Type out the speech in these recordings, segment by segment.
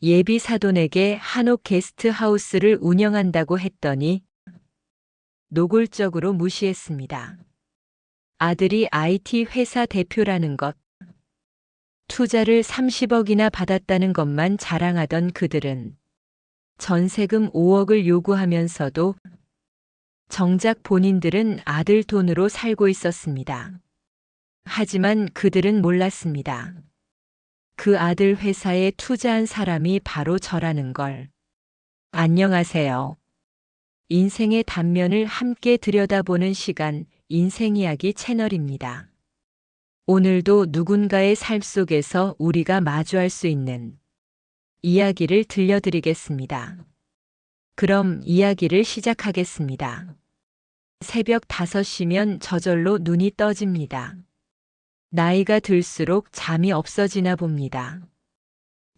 예비 사돈에게 한옥 게스트하우스를 운영한다고 했더니 노골적으로 무시했습니다. 아들이 IT 회사 대표라는 것, 투자를 30억이나 받았다는 것만 자랑하던 그들은 전세금 5억을 요구하면서도 정작 본인들은 아들 돈으로 살고 있었습니다. 하지만 그들은 몰랐습니다. 그 아들 회사에 투자한 사람이 바로 저라는 걸. 안녕하세요. 인생의 단면을 함께 들여다보는 시간, 인생이야기 채널입니다. 오늘도 누군가의 삶 속에서 우리가 마주할 수 있는 이야기를 들려드리겠습니다. 그럼 이야기를 시작하겠습니다. 새벽 5시면 저절로 눈이 떠집니다. 나이가 들수록 잠이 없어지나 봅니다.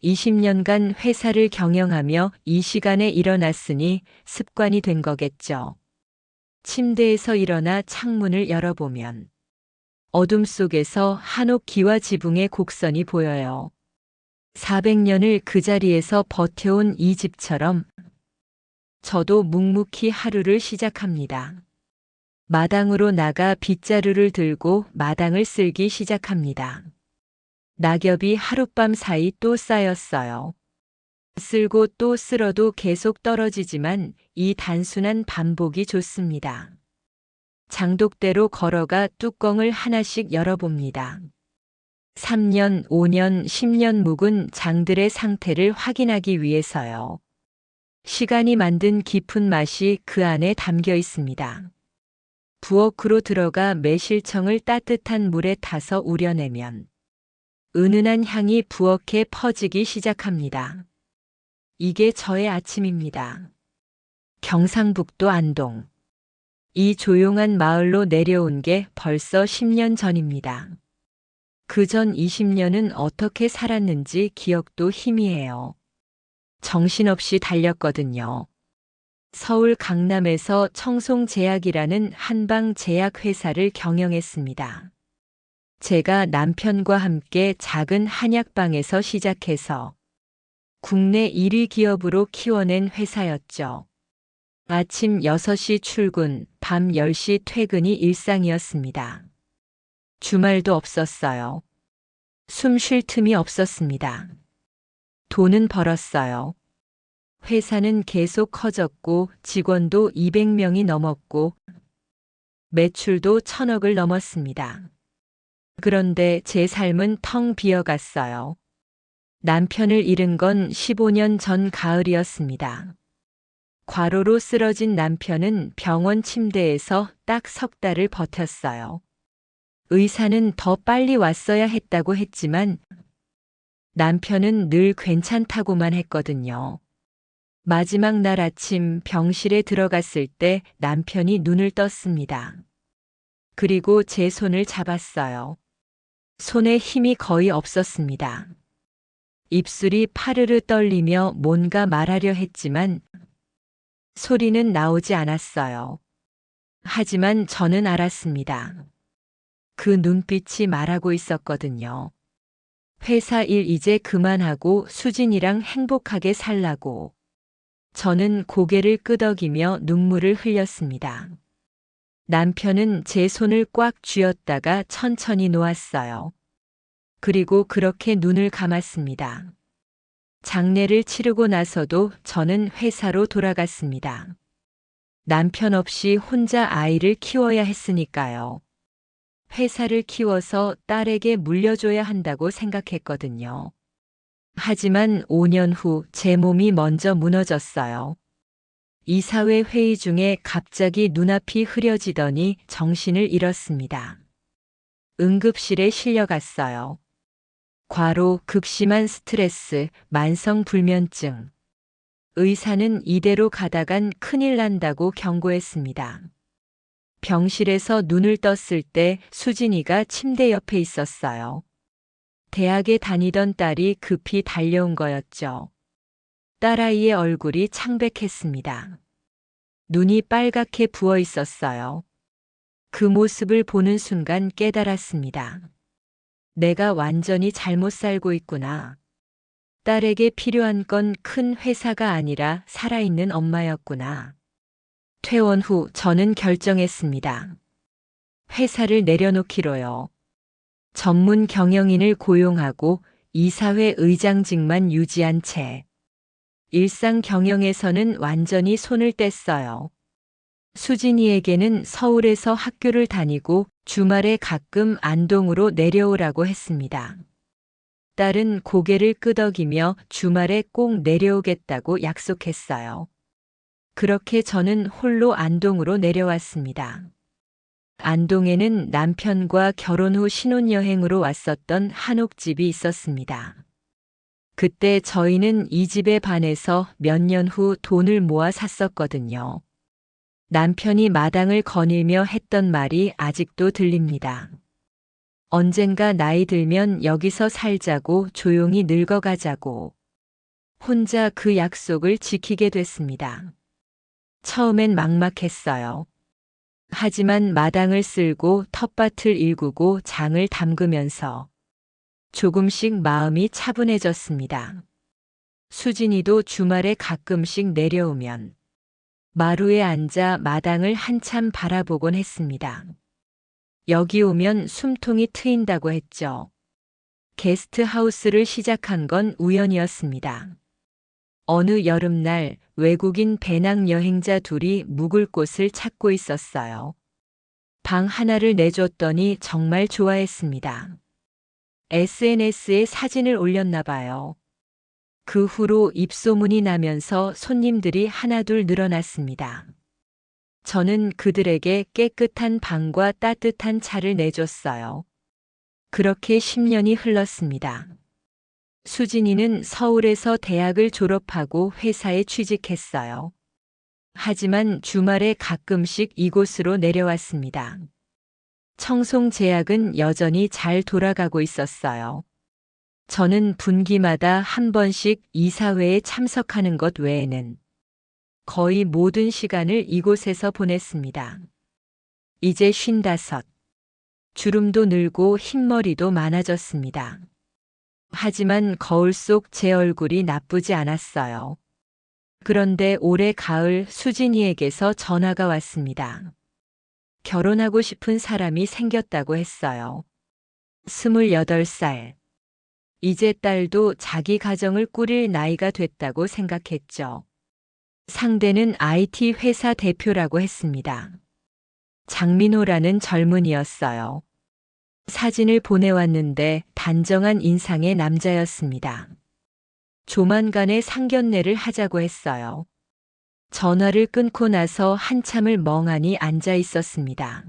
20년간 회사를 경영하며 이 시간에 일어났으니 습관이 된 거겠죠. 침대에서 일어나 창문을 열어보면 어둠 속에서 한옥 기와 지붕의 곡선이 보여요. 400년을 그 자리에서 버텨온 이 집처럼 저도 묵묵히 하루를 시작합니다. 마당으로 나가 빗자루를 들고 마당을 쓸기 시작합니다. 낙엽이 하룻밤 사이 또 쌓였어요. 쓸고 또 쓸어도 계속 떨어지지만 이 단순한 반복이 좋습니다. 장독대로 걸어가 뚜껑을 하나씩 열어봅니다. 3년, 5년, 10년 묵은 장들의 상태를 확인하기 위해서요. 시간이 만든 깊은 맛이 그 안에 담겨 있습니다. 부엌으로 들어가 매실청을 따뜻한 물에 타서 우려내면 은은한 향이 부엌에 퍼지기 시작합니다. 이게 저의 아침입니다. 경상북도 안동. 이 조용한 마을로 내려온 게 벌써 10년 전입니다. 그 전 20년은 어떻게 살았는지 기억도 희미해요. 정신없이 달렸거든요. 서울 강남에서 청송제약이라는 한방 제약회사를 경영했습니다. 제가 남편과 함께 작은 한약방에서 시작해서 국내 1위 기업으로 키워낸 회사였죠. 아침 6시 출근, 밤 10시 퇴근이 일상이었습니다. 주말도 없었어요. 숨 쉴 틈이 없었습니다. 돈은 벌었어요. 회사는 계속 커졌고 직원도 200명이 넘었고 매출도 1,000억을 넘었습니다. 그런데 제 삶은 텅 비어갔어요. 남편을 잃은 건 15년 전 가을이었습니다. 과로로 쓰러진 남편은 병원 침대에서 딱 3달을 버텼어요. 의사는 더 빨리 왔어야 했다고 했지만 남편은 늘 괜찮다고만 했거든요. 마지막 날 아침 병실에 들어갔을 때 남편이 눈을 떴습니다. 그리고 제 손을 잡았어요. 손에 힘이 거의 없었습니다. 입술이 파르르 떨리며 뭔가 말하려 했지만 소리는 나오지 않았어요. 하지만 저는 알았습니다. 그 눈빛이 말하고 있었거든요. 회사 일 이제 그만하고 수진이랑 행복하게 살라고. 저는 고개를 끄덕이며 눈물을 흘렸습니다. 남편은 제 손을 꽉 쥐었다가 천천히 놓았어요. 그리고 그렇게 눈을 감았습니다. 장례를 치르고 나서도 저는 회사로 돌아갔습니다. 남편 없이 혼자 아이를 키워야 했으니까요. 회사를 키워서 딸에게 물려줘야 한다고 생각했거든요. 하지만 5년 후 제 몸이 먼저 무너졌어요. 이사회 회의 중에 갑자기 눈앞이 흐려지더니 정신을 잃었습니다. 응급실에 실려갔어요. 과로, 극심한 스트레스, 만성 불면증. 의사는 이대로 가다간 큰일 난다고 경고했습니다. 병실에서 눈을 떴을 때 수진이가 침대 옆에 있었어요. 대학에 다니던 딸이 급히 달려온 거였죠. 딸아이의 얼굴이 창백했습니다. 눈이 빨갛게 부어 있었어요. 그 모습을 보는 순간 깨달았습니다. 내가 완전히 잘못 살고 있구나. 딸에게 필요한 건 큰 회사가 아니라 살아있는 엄마였구나. 퇴원 후 저는 결정했습니다. 회사를 내려놓기로요. 전문 경영인을 고용하고 이사회 의장직만 유지한 채 일상 경영에서는 완전히 손을 뗐어요. 수진이에게는 서울에서 학교를 다니고 주말에 가끔 안동으로 내려오라고 했습니다. 딸은 고개를 끄덕이며 주말에 꼭 내려오겠다고 약속했어요. 그렇게 저는 홀로 안동으로 내려왔습니다. 안동에는 남편과 결혼 후 신혼여행으로 왔었던 한옥집이 있었습니다. 그때 저희는 이 집에 반해서 몇 년 후 돈을 모아 샀었거든요. 남편이 마당을 거닐며 했던 말이 아직도 들립니다. 언젠가 나이 들면 여기서 살자고 조용히 늙어가자고. 혼자 그 약속을 지키게 됐습니다. 처음엔 막막했어요. 하지만 마당을 쓸고 텃밭을 일구고 장을 담그면서 조금씩 마음이 차분해졌습니다. 수진이도 주말에 가끔씩 내려오면 마루에 앉아 마당을 한참 바라보곤 했습니다. 여기 오면 숨통이 트인다고 했죠. 게스트하우스를 시작한 건 우연이었습니다. 어느 여름날 외국인 배낭여행자 둘이 묵을 곳을 찾고 있었어요. 방 하나를 내줬더니 정말 좋아했습니다. SNS에 사진을 올렸나 봐요. 그 후로 입소문이 나면서 손님들이 하나둘 늘어났습니다. 저는 그들에게 깨끗한 방과 따뜻한 차를 내줬어요. 그렇게 10년이 흘렀습니다. 수진이는 서울에서 대학을 졸업하고 회사에 취직했어요. 하지만 주말에 가끔씩 이곳으로 내려왔습니다. 청송제약은 여전히 잘 돌아가고 있었어요. 저는 분기마다 한 번씩 이사회에 참석하는 것 외에는 거의 모든 시간을 이곳에서 보냈습니다. 이제 55. 주름도 늘고 흰머리도 많아졌습니다. 하지만 거울 속 제 얼굴이 나쁘지 않았어요. 그런데 올해 가을 수진이에게서 전화가 왔습니다. 결혼하고 싶은 사람이 생겼다고 했어요. 28살. 이제 딸도 자기 가정을 꾸릴 나이가 됐다고 생각했죠. 상대는 IT 회사 대표라고 했습니다. 장민호라는 젊은이였어요. 사진을 보내왔는데 단정한 인상의 남자였습니다. 조만간에 상견례를 하자고 했어요. 전화를 끊고 나서 한참을 멍하니 앉아 있었습니다.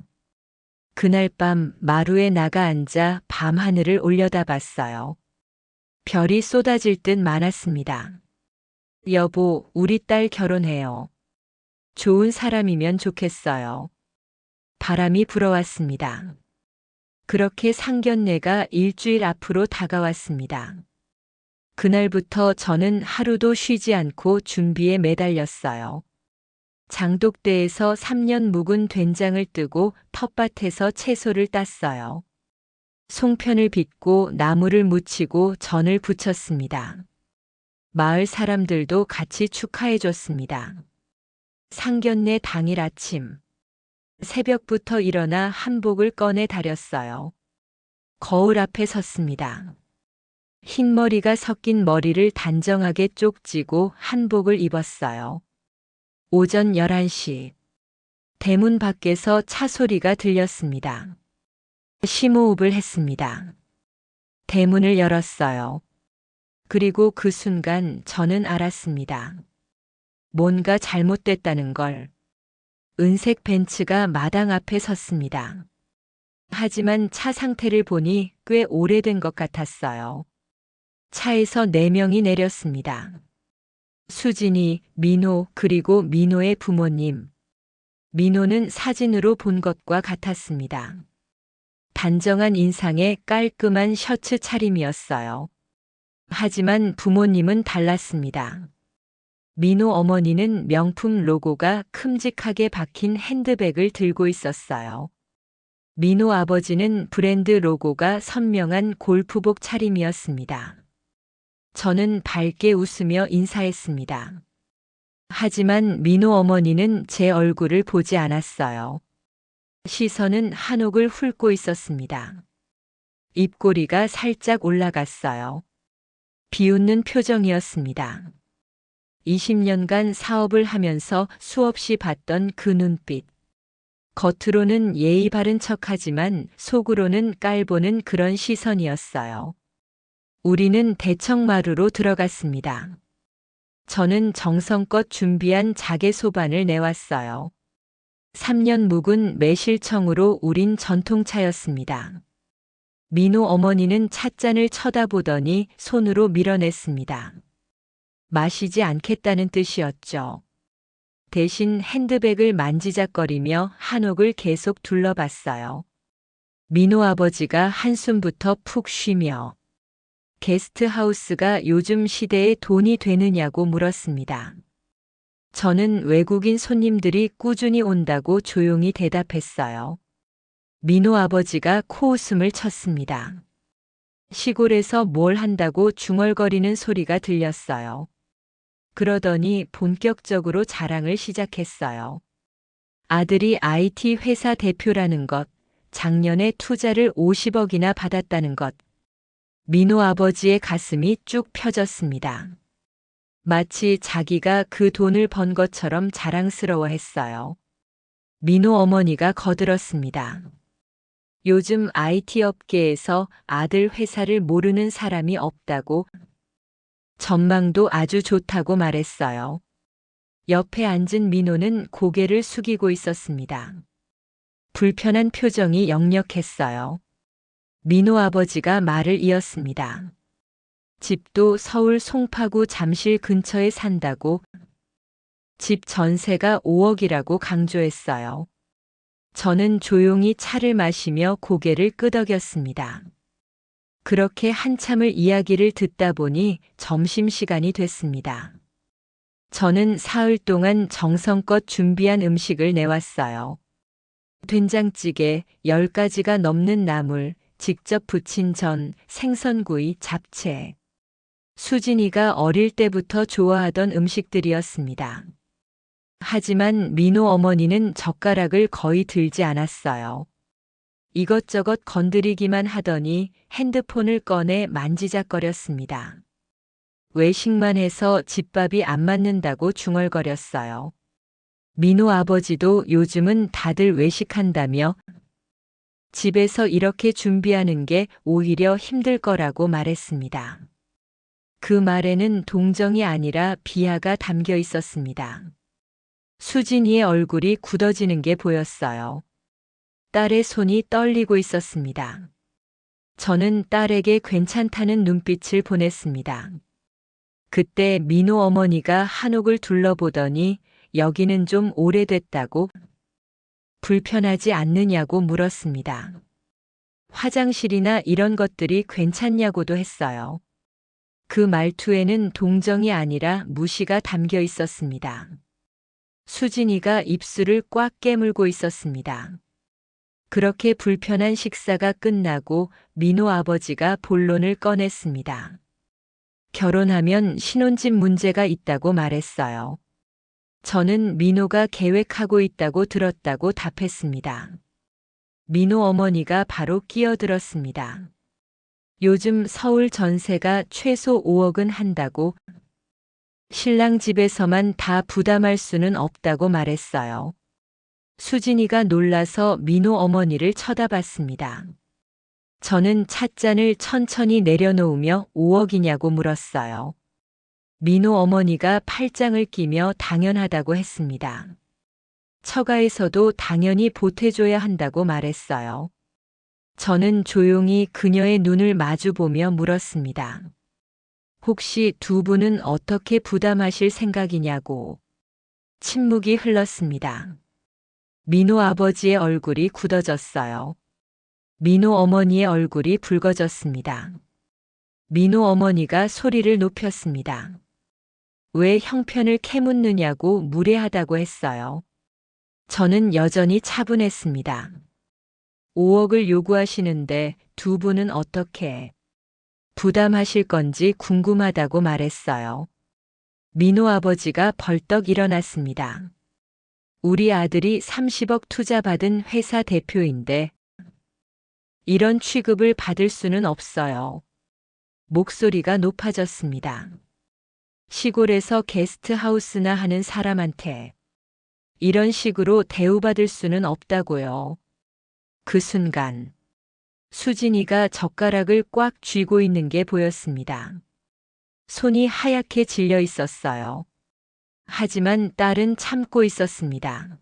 그날 밤 마루에 나가 앉아 밤하늘을 올려다봤어요. 별이 쏟아질 듯 많았습니다. 여보, 우리 딸 결혼해요. 좋은 사람이면 좋겠어요. 바람이 불어왔습니다. 그렇게 상견례가 일주일 앞으로 다가왔습니다. 그날부터 저는 하루도 쉬지 않고 준비에 매달렸어요. 장독대에서 3년 묵은 된장을 뜨고 텃밭에서 채소를 땄어요. 송편을 빚고 나무를 묻히고 전을 부쳤습니다. 마을 사람들도 같이 축하해 줬습니다. 상견례 당일 아침. 새벽부터 일어나 한복을 꺼내 다렸어요. 거울 앞에 섰습니다. 흰머리가 섞인 머리를 단정하게 쪽지고 한복을 입었어요. 오전 11시. 대문 밖에서 차 소리가 들렸습니다. 심호흡을 했습니다. 대문을 열었어요. 그리고 그 순간 저는 알았습니다. 뭔가 잘못됐다는 걸. 은색 벤츠가 마당 앞에 섰습니다. 하지만 차 상태를 보니 꽤 오래된 것 같았어요. 차에서 4명이 내렸습니다. 수진이, 민호, 그리고 민호의 부모님. 민호는 사진으로 본 것과 같았습니다. 단정한 인상에 깔끔한 셔츠 차림이었어요. 하지만 부모님은 달랐습니다. 민호 어머니는 명품 로고가 큼직하게 박힌 핸드백을 들고 있었어요. 민호 아버지는 브랜드 로고가 선명한 골프복 차림이었습니다. 저는 밝게 웃으며 인사했습니다. 하지만 민호 어머니는 제 얼굴을 보지 않았어요. 시선은 한옥을 훑고 있었습니다. 입꼬리가 살짝 올라갔어요. 비웃는 표정이었습니다. 20년간 사업을 하면서 수없이 봤던 그 눈빛. 겉으로는 예의 바른 척하지만 속으로는 깔보는 그런 시선이었어요. 우리는 대청마루로 들어갔습니다. 저는 정성껏 준비한 자개소반을 내왔어요. 3년 묵은 매실청으로 우린 전통차였습니다. 민호 어머니는 찻잔을 쳐다보더니 손으로 밀어냈습니다. 마시지 않겠다는 뜻이었죠. 대신 핸드백을 만지작거리며 한옥을 계속 둘러봤어요. 민호 아버지가 한숨부터 푹 쉬며 게스트하우스가 요즘 시대에 돈이 되느냐고 물었습니다. 저는 외국인 손님들이 꾸준히 온다고 조용히 대답했어요. 민호 아버지가 코웃음을 쳤습니다. 시골에서 뭘 한다고 중얼거리는 소리가 들렸어요. 그러더니 본격적으로 자랑을 시작했어요. 아들이 IT 회사 대표라는 것, 작년에 투자를 50억이나 받았다는 것. 민호 아버지의 가슴이 쭉 펴졌습니다. 마치 자기가 그 돈을 번 것처럼 자랑스러워했어요. 민호 어머니가 거들었습니다. 요즘 IT 업계에서 아들 회사를 모르는 사람이 없다고, 전망도 아주 좋다고 말했어요. 옆에 앉은 민호는 고개를 숙이고 있었습니다. 불편한 표정이 역력했어요. 민호 아버지가 말을 이었습니다. 집도 서울 송파구 잠실 근처에 산다고, 집 전세가 5억이라고 강조했어요. 저는 조용히 차를 마시며 고개를 끄덕였습니다. 그렇게 한참을 이야기를 듣다 보니 점심시간이 됐습니다. 저는 사흘 동안 정성껏 준비한 음식을 내왔어요. 된장찌개, 10가지가 넘는 나물, 직접 부친 전, 생선구이, 잡채. 수진이가 어릴 때부터 좋아하던 음식들이었습니다. 하지만 민호 어머니는 젓가락을 거의 들지 않았어요. 이것저것 건드리기만 하더니 핸드폰을 꺼내 만지작거렸습니다. 외식만 해서 집밥이 안 맞는다고 중얼거렸어요. 민호 아버지도 요즘은 다들 외식한다며 집에서 이렇게 준비하는 게 오히려 힘들 거라고 말했습니다. 그 말에는 동정이 아니라 비하가 담겨 있었습니다. 수진이의 얼굴이 굳어지는 게 보였어요. 딸의 손이 떨리고 있었습니다. 저는 딸에게 괜찮다는 눈빛을 보냈습니다. 그때 민호 어머니가 한옥을 둘러보더니 여기는 좀 오래됐다고, 불편하지 않느냐고 물었습니다. 화장실이나 이런 것들이 괜찮냐고도 했어요. 그 말투에는 동정이 아니라 무시가 담겨 있었습니다. 수진이가 입술을 꽉 깨물고 있었습니다. 그렇게 불편한 식사가 끝나고 민호 아버지가 본론을 꺼냈습니다. 결혼하면 신혼집 문제가 있다고 말했어요. 저는 민호가 계획하고 있다고 들었다고 답했습니다. 민호 어머니가 바로 끼어들었습니다. 요즘 서울 전세가 최소 5억은 한다고, 신랑 집에서만 다 부담할 수는 없다고 말했어요. 수진이가 놀라서 민호 어머니를 쳐다봤습니다. 저는 찻잔을 천천히 내려놓으며 5억이냐고 물었어요. 민호 어머니가 팔짱을 끼며 당연하다고 했습니다. 처가에서도 당연히 보태줘야 한다고 말했어요. 저는 조용히 그녀의 눈을 마주보며 물었습니다. 혹시 두 분은 어떻게 부담하실 생각이냐고. 침묵이 흘렀습니다. 민호 아버지의 얼굴이 굳어졌어요. 민호 어머니의 얼굴이 붉어졌습니다. 민호 어머니가 소리를 높였습니다. 왜 형편을 캐묻느냐고 무례하다고 했어요. 저는 여전히 차분했습니다. 5억을 요구하시는데 두 분은 어떻게? 부담하실 건지 궁금하다고 말했어요. 민호 아버지가 벌떡 일어났습니다. 우리 아들이 30억 투자받은 회사 대표인데 이런 취급을 받을 수는 없어요. 목소리가 높아졌습니다. 시골에서 게스트하우스나 하는 사람한테 이런 식으로 대우받을 수는 없다고요. 그 순간 수진이가 젓가락을 꽉 쥐고 있는 게 보였습니다. 손이 하얗게 질려 있었어요. 하지만 딸은 참고 있었습니다.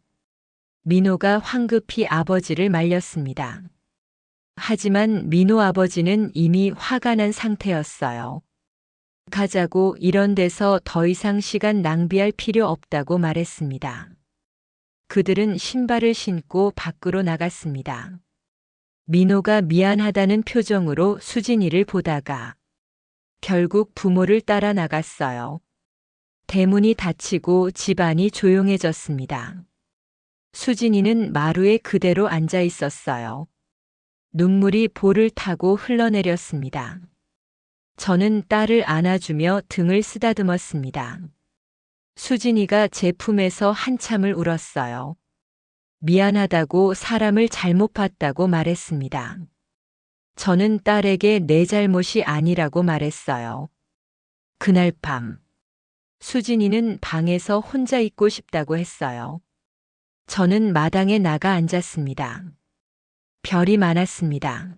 민호가 황급히 아버지를 말렸습니다. 하지만 민호 아버지는 이미 화가 난 상태였어요. 가자고, 이런 데서 더 이상 시간 낭비할 필요 없다고 말했습니다. 그들은 신발을 신고 밖으로 나갔습니다. 민호가 미안하다는 표정으로 수진이를 보다가 결국 부모를 따라 나갔어요. 대문이 닫히고 집안이 조용해졌습니다. 수진이는 마루에 그대로 앉아 있었어요. 눈물이 볼을 타고 흘러내렸습니다. 저는 딸을 안아주며 등을 쓰다듬었습니다. 수진이가 제 품에서 한참을 울었어요. 미안하다고, 사람을 잘못 봤다고 말했습니다. 저는 딸에게 내 잘못이 아니라고 말했어요. 그날 밤, 수진이는 방에서 혼자 있고 싶다고 했어요. 저는 마당에 나가 앉았습니다. 별이 많았습니다.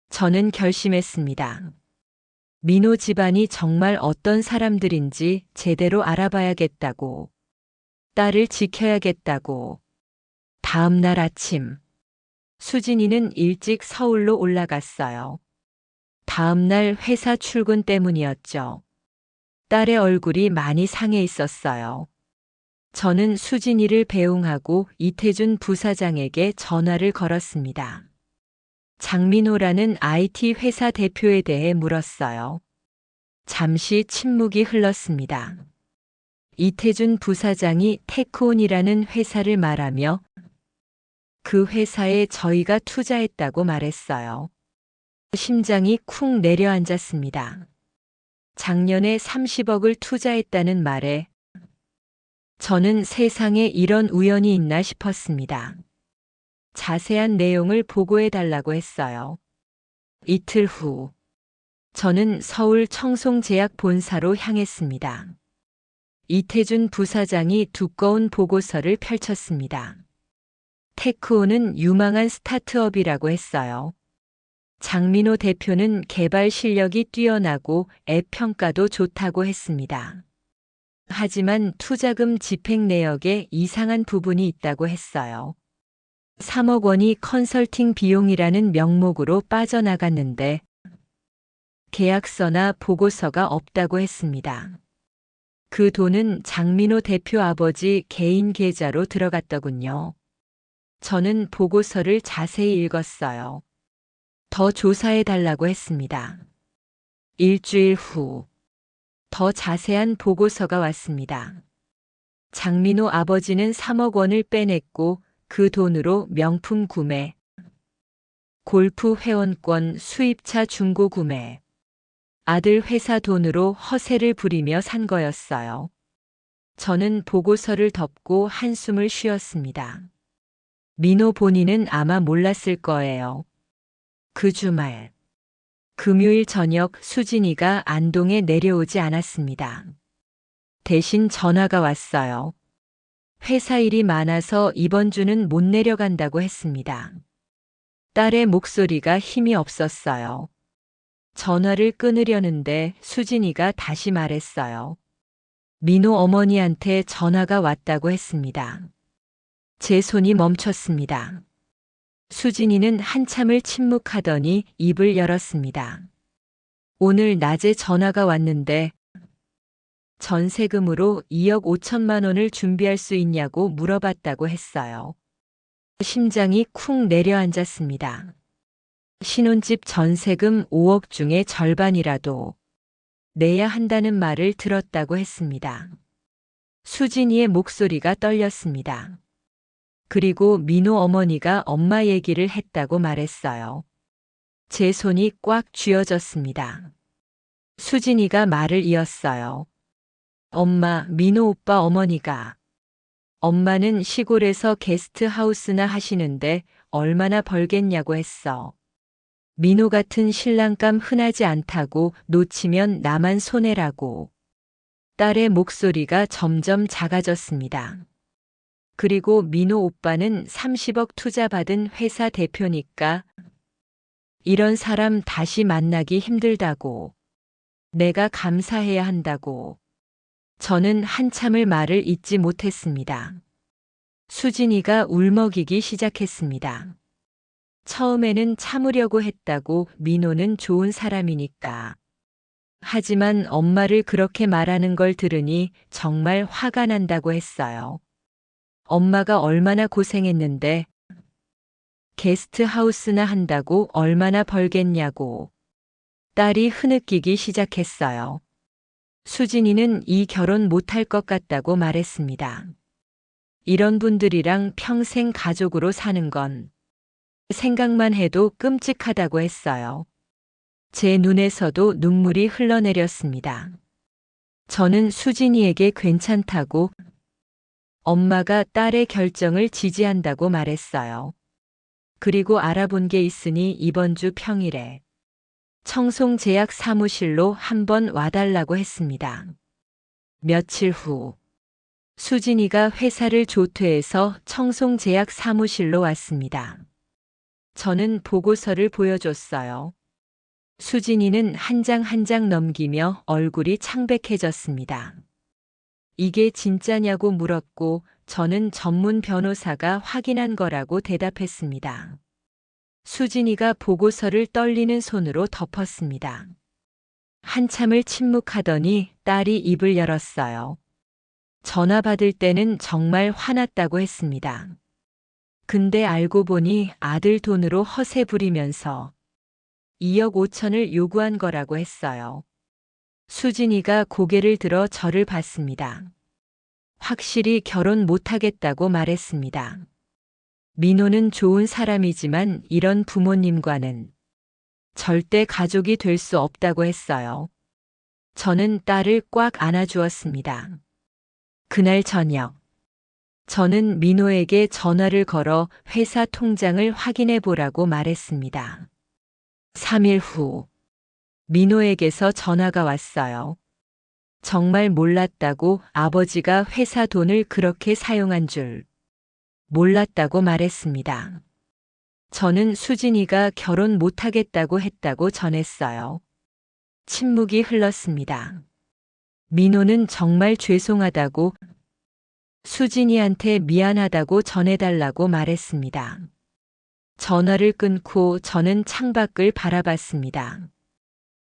저는 결심했습니다. 민호 집안이 정말 어떤 사람들인지 제대로 알아봐야겠다고, 딸을 지켜야겠다고. 다음 날 아침, 수진이는 일찍 서울로 올라갔어요. 다음 날 회사 출근 때문이었죠. 딸의 얼굴이 많이 상해 있었어요. 저는 수진이를 배웅하고 이태준 부사장에게 전화를 걸었습니다. 장민호라는 IT 회사 대표에 대해 물었어요. 잠시 침묵이 흘렀습니다. 이태준 부사장이 테크온이라는 회사를 말하며 그 회사에 저희가 투자했다고 말했어요. 심장이 쿵 내려앉았습니다. 작년에 30억을 투자했다는 말에 저는 세상에 이런 우연이 있나 싶었습니다. 자세한 내용을 보고해 달라고 했어요. 이틀 후, 저는 서울 청송제약 본사로 향했습니다. 이태준 부사장이 두꺼운 보고서를 펼쳤습니다. 테크온은 유망한 스타트업이라고 했어요. 장민호 대표는 개발 실력이 뛰어나고 앱 평가도 좋다고 했습니다. 하지만 투자금 집행 내역에 이상한 부분이 있다고 했어요. 3억 원이 컨설팅 비용이라는 명목으로 빠져나갔는데 계약서나 보고서가 없다고 했습니다. 그 돈은 장민호 대표 아버지 개인 계좌로 들어갔더군요. 저는 보고서를 자세히 읽었어요. 더 조사해 달라고 했습니다. 일주일 후, 더 자세한 보고서가 왔습니다. 장민호 아버지는 3억 원을 빼냈고 그 돈으로 명품 구매, 골프 회원권, 수입차 중고 구매, 아들 회사 돈으로 허세를 부리며 산 거였어요. 저는 보고서를 덮고 한숨을 쉬었습니다. 민호 본인은 아마 몰랐을 거예요. 그 주말, 금요일 저녁, 수진이가 안동에 내려오지 않았습니다. 대신 전화가 왔어요. 회사 일이 많아서 이번 주는 못 내려간다고 했습니다. 딸의 목소리가 힘이 없었어요. 전화를 끊으려는데 수진이가 다시 말했어요. 민호 어머니한테 전화가 왔다고 했습니다. 제 손이 멈췄습니다. 수진이는 한참을 침묵하더니 입을 열었습니다. 오늘 낮에 전화가 왔는데 전세금으로 2억 5천만 원을 준비할 수 있냐고 물어봤다고 했어요. 심장이 쿵 내려앉았습니다. 신혼집 전세금 5억 중에 절반이라도 내야 한다는 말을 들었다고 했습니다. 수진이의 목소리가 떨렸습니다. 그리고 민호 어머니가 엄마 얘기를 했다고 말했어요. 제 손이 꽉 쥐어졌습니다. 수진이가 말을 이었어요. 엄마, 민호 오빠 어머니가. 엄마는 시골에서 게스트하우스나 하시는데 얼마나 벌겠냐고 했어. 민호 같은 신랑감 흔하지 않다고 놓치면 나만 손해라고. 딸의 목소리가 점점 작아졌습니다. 그리고 민호 오빠는 30억 투자받은 회사 대표니까 이런 사람 다시 만나기 힘들다고. 내가 감사해야 한다고. 저는 한참을 말을 잇지 못했습니다. 수진이가 울먹이기 시작했습니다. 처음에는 참으려고 했다고 민호는 좋은 사람이니까. 하지만 엄마를 그렇게 말하는 걸 들으니 정말 화가 난다고 했어요. 엄마가 얼마나 고생했는데 게스트하우스나 한다고 얼마나 벌겠냐고. 딸이 흐느끼기 시작했어요. 수진이는 이 결혼 못할 것 같다고 말했습니다. 이런 분들이랑 평생 가족으로 사는 건 생각만 해도 끔찍하다고 했어요. 제 눈에서도 눈물이 흘러내렸습니다. 저는 수진이에게 괜찮다고 엄마가 딸의 결정을 지지한다고 말했어요. 그리고 알아본 게 있으니 이번 주 평일에 청송제약 사무실로 한번 와달라고 했습니다. 며칠 후 수진이가 회사를 조퇴해서 청송제약 사무실로 왔습니다. 저는 보고서를 보여줬어요. 수진이는 한 장 한 장 넘기며 얼굴이 창백해졌습니다. 이게 진짜냐고 물었고 저는 전문 변호사가 확인한 거라고 대답했습니다. 수진이가 보고서를 떨리는 손으로 덮었습니다. 한참을 침묵하더니 딸이 입을 열었어요. 전화 받을 때는 정말 화났다고 했습니다. 근데 알고 보니 아들 돈으로 허세 부리면서 2억 5천을 요구한 거라고 했어요. 수진이가 고개를 들어 저를 봤습니다. 확실히 결혼 못하겠다고 말했습니다. 민호는 좋은 사람이지만 이런 부모님과는 절대 가족이 될 수 없다고 했어요. 저는 딸을 꽉 안아주었습니다. 그날 저녁, 저는 민호에게 전화를 걸어 회사 통장을 확인해 보라고 말했습니다. 3일 후, 민호에게서 전화가 왔어요. 정말 몰랐다고 아버지가 회사 돈을 그렇게 사용한 줄 몰랐다고 말했습니다. 저는 수진이가 결혼 못하겠다고 했다고 전했어요. 침묵이 흘렀습니다. 민호는 정말 죄송하다고 수진이한테 미안하다고 전해달라고 말했습니다. 전화를 끊고 저는 창밖을 바라봤습니다.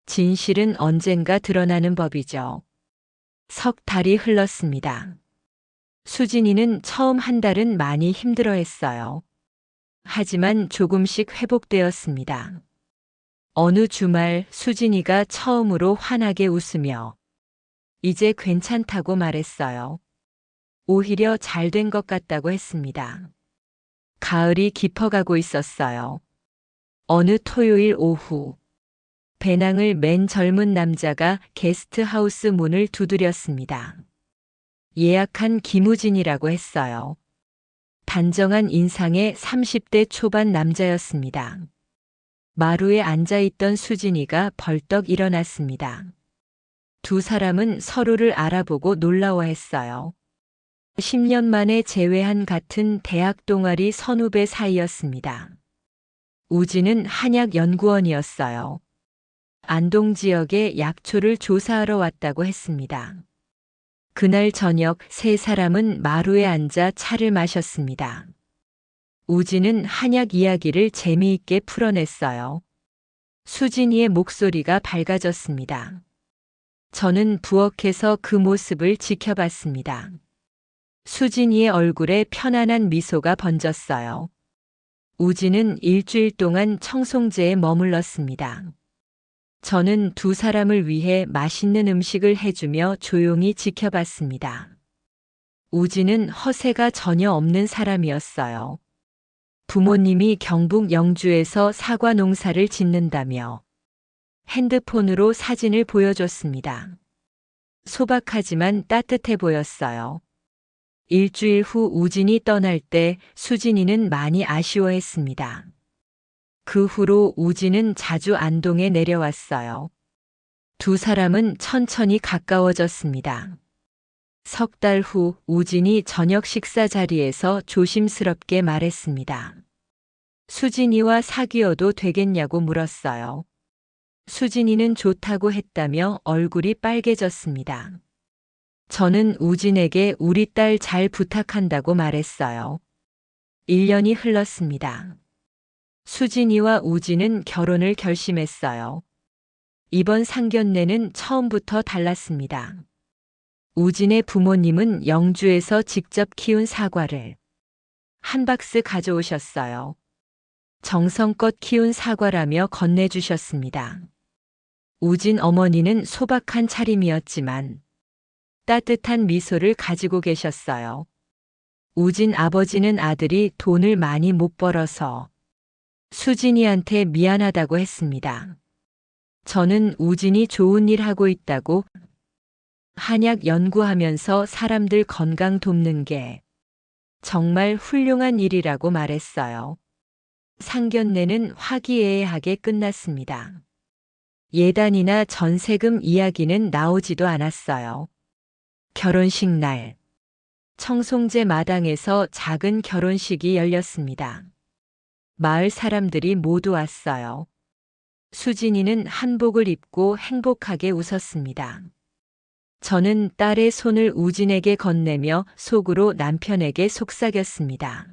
진실은 언젠가 드러나는 법이죠. 석 달이 흘렀습니다. 수진이는 처음 한 달은 많이 힘들어했어요. 하지만 조금씩 회복되었습니다. 어느 주말 수진이가 처음으로 환하게 웃으며 이제 괜찮다고 말했어요. 오히려 잘 된 것 같다고 했습니다. 가을이 깊어가고 있었어요. 어느 토요일 오후, 배낭을 맨 젊은 남자가 게스트하우스 문을 두드렸습니다. 예약한 김우진이라고 했어요. 단정한 인상의 30대 초반 남자였습니다. 마루에 앉아있던 수진이가 벌떡 일어났습니다. 두 사람은 서로를 알아보고 놀라워했어요. 10년 만에 재회한 같은 대학 동아리 선후배 사이였습니다. 우진은 한약연구원이었어요. 안동 지역에 약초를 조사하러 왔다고 했습니다. 그날 저녁 세 사람은 마루에 앉아 차를 마셨습니다. 우진은 한약 이야기를 재미있게 풀어냈어요. 수진이의 목소리가 밝아졌습니다. 저는 부엌에서 그 모습을 지켜봤습니다. 수진이의 얼굴에 편안한 미소가 번졌어요. 우진은 일주일 동안 청송제에 머물렀습니다. 저는 두 사람을 위해 맛있는 음식을 해주며 조용히 지켜봤습니다. 우진은 허세가 전혀 없는 사람이었어요. 부모님이 경북 영주에서 사과 농사를 짓는다며 핸드폰으로 사진을 보여줬습니다. 소박하지만 따뜻해 보였어요. 일주일 후 우진이 떠날 때 수진이는 많이 아쉬워했습니다. 그 후로 우진은 자주 안동에 내려왔어요. 두 사람은 천천히 가까워졌습니다. 석 달 후 우진이 저녁 식사 자리에서 조심스럽게 말했습니다. 수진이와 사귀어도 되겠냐고 물었어요. 수진이는 좋다고 했다며 얼굴이 빨개졌습니다. 저는 우진에게 우리 딸 잘 부탁한다고 말했어요. 1년이 흘렀습니다. 수진이와 우진은 결혼을 결심했어요. 이번 상견례는 처음부터 달랐습니다. 우진의 부모님은 영주에서 직접 키운 사과를 한 박스 가져오셨어요. 정성껏 키운 사과라며 건네주셨습니다. 우진 어머니는 소박한 차림이었지만 따뜻한 미소를 가지고 계셨어요. 우진 아버지는 아들이 돈을 많이 못 벌어서 수진이한테 미안하다고 했습니다. 저는 우진이 좋은 일 하고 있다고, 한약 연구하면서 사람들 건강 돕는 게 정말 훌륭한 일이라고 말했어요. 상견례는 화기애애하게 끝났습니다. 예단이나 전세금 이야기는 나오지도 않았어요. 결혼식 날, 청송제 마당에서 작은 결혼식이 열렸습니다. 마을 사람들이 모두 왔어요. 수진이는 한복을 입고 행복하게 웃었습니다. 저는 딸의 손을 우진에게 건네며 속으로 남편에게 속삭였습니다.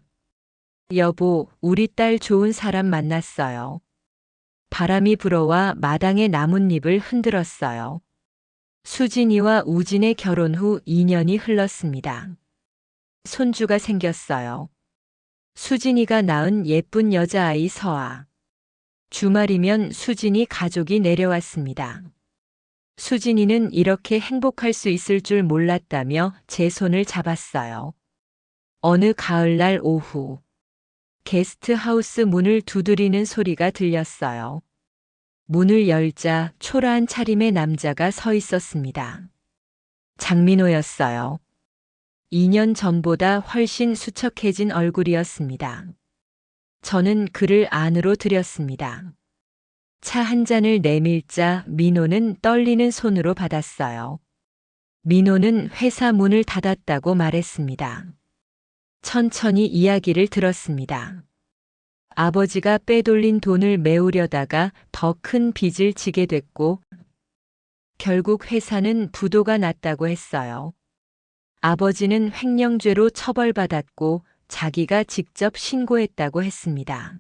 여보, 우리 딸 좋은 사람 만났어요. 바람이 불어와 마당의 나뭇잎을 흔들었어요. 수진이와 우진의 결혼 후 2년이 흘렀습니다. 손주가 생겼어요. 수진이가 낳은 예쁜 여자아이 서아. 주말이면 수진이 가족이 내려왔습니다. 수진이는 이렇게 행복할 수 있을 줄 몰랐다며 제 손을 잡았어요. 어느 가을날 오후, 게스트하우스 문을 두드리는 소리가 들렸어요. 문을 열자 초라한 차림의 남자가 서 있었습니다. 장민호였어요. 2년 전보다 훨씬 수척해진 얼굴이었습니다. 저는 그를 안으로 들였습니다. 차 한 잔을 내밀자 민호는 떨리는 손으로 받았어요. 민호는 회사 문을 닫았다고 말했습니다. 천천히 이야기를 들었습니다. 아버지가 빼돌린 돈을 메우려다가 더 큰 빚을 지게 됐고, 결국 회사는 부도가 났다고 했어요. 아버지는 횡령죄로 처벌받았고 자기가 직접 신고했다고 했습니다.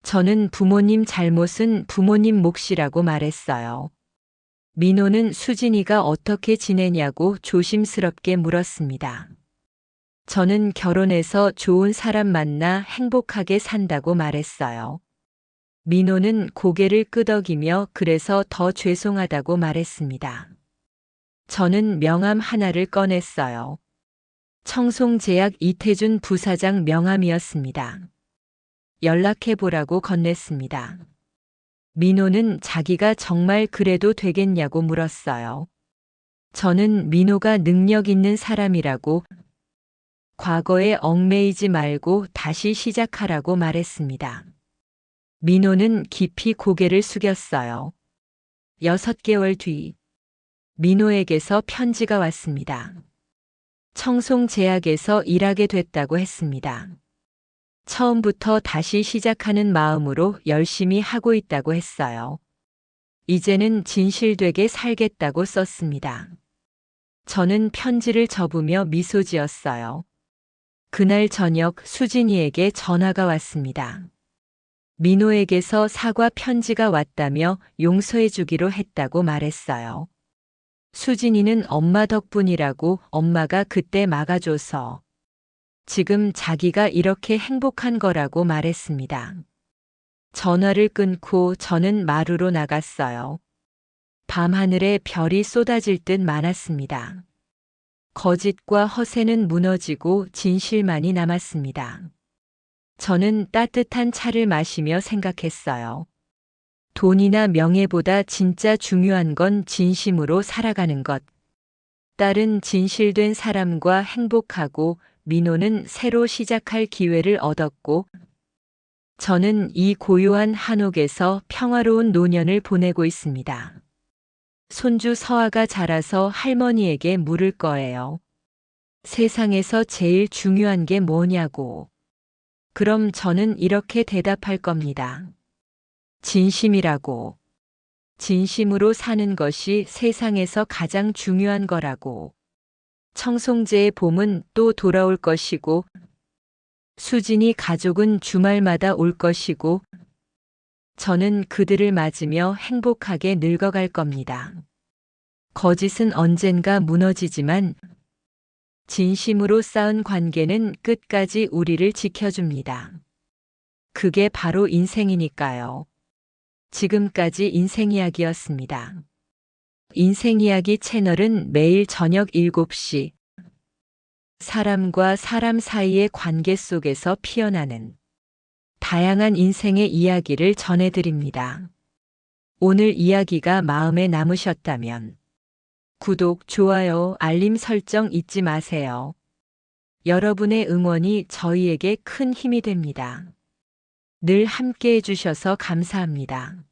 저는 부모님 잘못은 부모님 몫이라고 말했어요. 민호는 수진이가 어떻게 지내냐고 조심스럽게 물었습니다. 저는 결혼해서 좋은 사람 만나 행복하게 산다고 말했어요. 민호는 고개를 끄덕이며 그래서 더 죄송하다고 말했습니다. 저는 명함 하나를 꺼냈어요. 청송제약 이태준 부사장 명함이었습니다. 연락해보라고 건넸습니다. 민호는 자기가 정말 그래도 되겠냐고 물었어요. 저는 민호가 능력 있는 사람이라고, 과거에 얽매이지 말고 다시 시작하라고 말했습니다. 민호는 깊이 고개를 숙였어요. 6개월 뒤, 민호에게서 편지가 왔습니다. 청송제약에서 일하게 됐다고 했습니다. 처음부터 다시 시작하는 마음으로 열심히 하고 있다고 했어요. 이제는 진실되게 살겠다고 썼습니다. 저는 편지를 접으며 미소 지었어요. 그날 저녁 수진이에게 전화가 왔습니다. 민호에게서 사과 편지가 왔다며 용서해 주기로 했다고 말했어요. 수진이는 엄마 덕분이라고, 엄마가 그때 막아줘서 지금 자기가 이렇게 행복한 거라고 말했습니다. 전화를 끊고 저는 마루로 나갔어요. 밤하늘에 별이 쏟아질 듯 많았습니다. 거짓과 허세는 무너지고 진실만이 남았습니다. 저는 따뜻한 차를 마시며 생각했어요. 돈이나 명예보다 진짜 중요한 건 진심으로 살아가는 것. 딸은 진실된 사람과 행복하고 민호는 새로 시작할 기회를 얻었고 저는 이 고요한 한옥에서 평화로운 노년을 보내고 있습니다. 손주 서아가 자라서 할머니에게 물을 거예요. 세상에서 제일 중요한 게 뭐냐고. 그럼 저는 이렇게 대답할 겁니다. 진심이라고. 진심으로 사는 것이 세상에서 가장 중요한 거라고. 청송제의 봄은 또 돌아올 것이고, 수진이 가족은 주말마다 올 것이고, 저는 그들을 맞으며 행복하게 늙어갈 겁니다. 거짓은 언젠가 무너지지만, 진심으로 쌓은 관계는 끝까지 우리를 지켜줍니다. 그게 바로 인생이니까요. 지금까지 인생이야기였습니다. 인생이야기 채널은 매일 저녁 7시 사람과 사람 사이의 관계 속에서 피어나는 다양한 인생의 이야기를 전해드립니다. 오늘 이야기가 마음에 남으셨다면 구독, 좋아요, 알림 설정 잊지 마세요. 여러분의 응원이 저희에게 큰 힘이 됩니다. 늘 함께 해주셔서 감사합니다.